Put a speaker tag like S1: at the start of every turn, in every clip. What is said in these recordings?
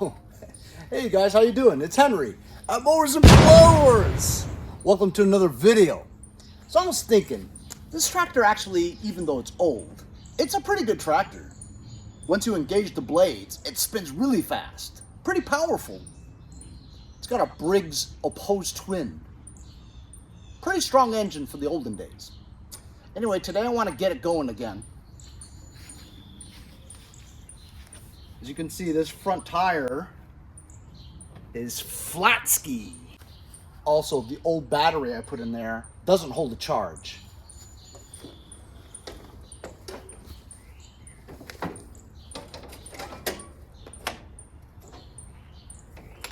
S1: Oh, hey guys, how you doing? It's Henry at Mowers and Blowers. Welcome to another video. So I was thinking, this tractor actually, even though it's old, it's a pretty good tractor. Once you engage the blades, it spins really fast, pretty powerful. It's got a Briggs opposed twin. Pretty strong engine for the olden days. Anyway, today I want to get it going again. As you can see, this front tire is flat ski. Also, the old battery I put in there doesn't hold a charge.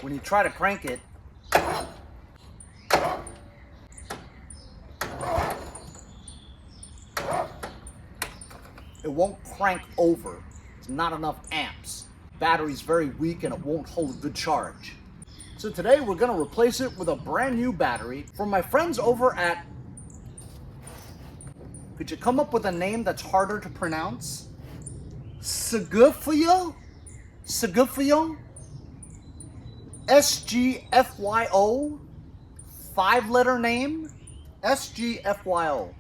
S1: When you try to crank it, it won't crank over. It's not enough amps. Battery's very weak and it won't hold a good charge. So today we're gonna replace it with a brand new battery from my friends over at, could you come up with a name that's harder to pronounce? SGFYO? SGFYO? SGFYO? 5-letter name? SGFYO.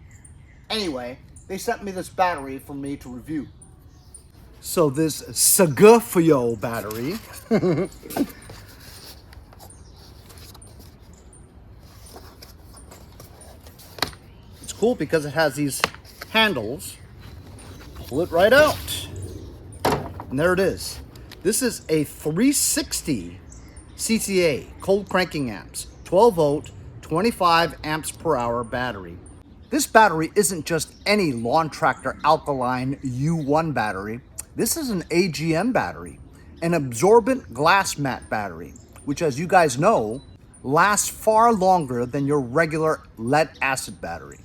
S1: Anyway, they sent me this battery for me to review. So this SGFYO battery it's cool because it has these handles. Pull it right out. And there it is. This is a 360 CCA cold cranking amps, 12 volt, 25 amps per hour battery. This battery isn't just any LawnTractor alkaline U1 battery. This is an AGM battery, an absorbent glass mat battery, which, as you guys know, lasts far longer than your regular lead acid battery.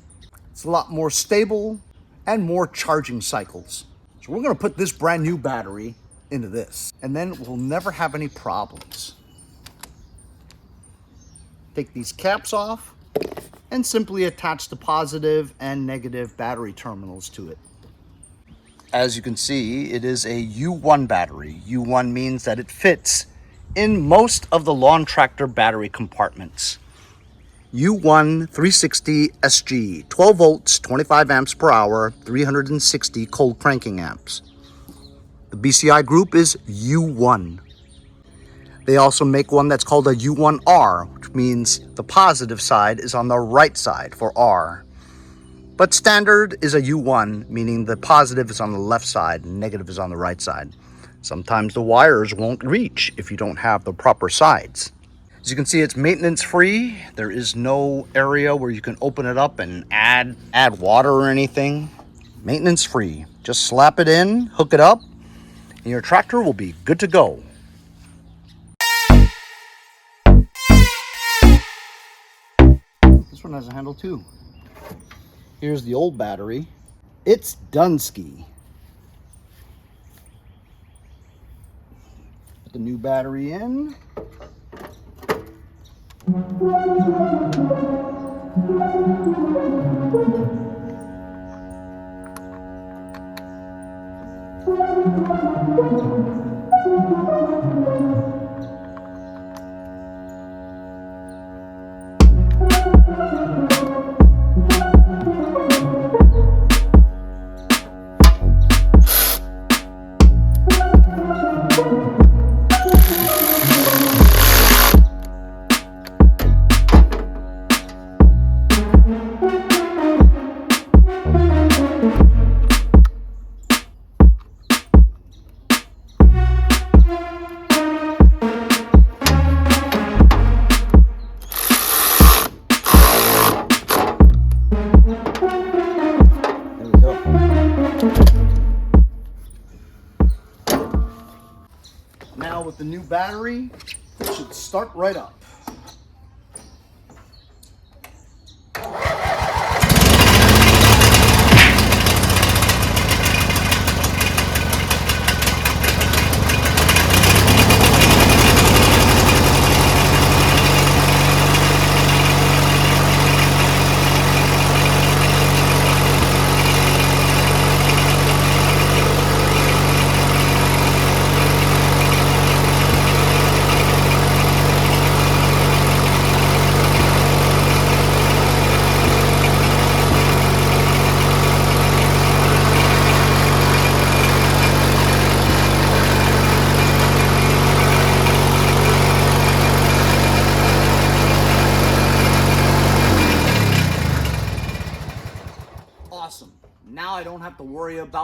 S1: It's a lot more stable and more charging cycles. So we're gonna put this brand new battery into this, and then we'll never have any problems. Take these caps off and simply attach the positive and negative battery terminals to it. As you can see, it is a U1 battery. U1 means that it fits in most of the LawnTractor battery compartments. U1 360 SG, 12 volts, 25 amps per hour, 360 cold cranking amps. The BCI group is U1. They also make one that's called a U1R, which means the positive side is on the right side for R. But standard is a U1, meaning the positive is on the left side and negative is on the right side. Sometimes the wires won't reach if you don't have the proper sides. As you can see, it's maintenance free. There is no area where you can open it up and add water or anything. Maintenance free. Just slap it in, hook it up, and your tractor will be good to go. This one has a handle too. Here's the old battery. It's Dunsky. Put the new battery in. Now with the new battery, it should start right up.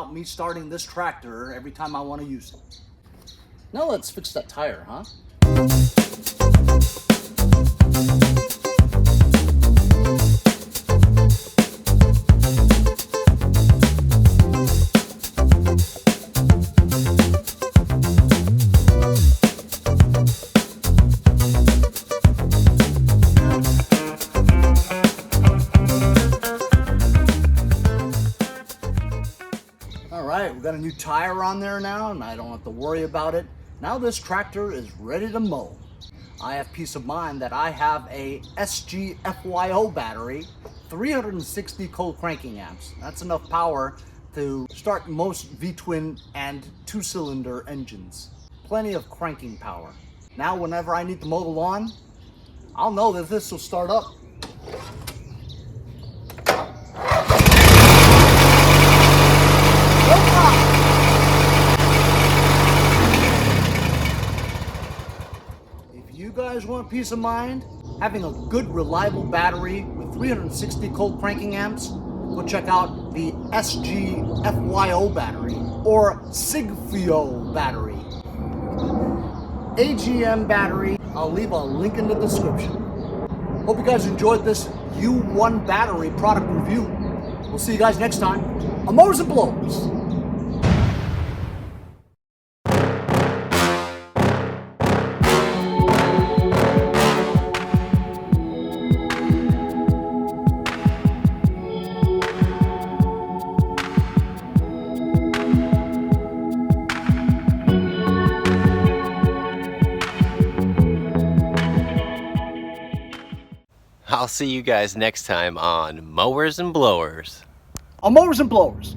S1: about me starting this tractor every time I want to use it. Now let's fix that tire, huh? Alright, we've got a new tire on there now and I don't have to worry about it. Now this tractor is ready to mow. I have peace of mind that I have a SGFYO battery, 360 cold cranking amps. That's enough power to start most V-twin and two-cylinder engines. Plenty of cranking power. Now whenever I need to mow the lawn, I'll know that this will start up. If you guys want peace of mind, having a good reliable battery with 360 cold cranking amps, go check out the SGFYO battery or SGFYO battery. AGM battery, I'll leave a link in the description. Hope you guys enjoyed this U1 battery product review. We'll see you guys next time on Mowers and Blowers.
S2: I'll see you guys next time on Mowers and Blowers.
S1: On Mowers and Blowers.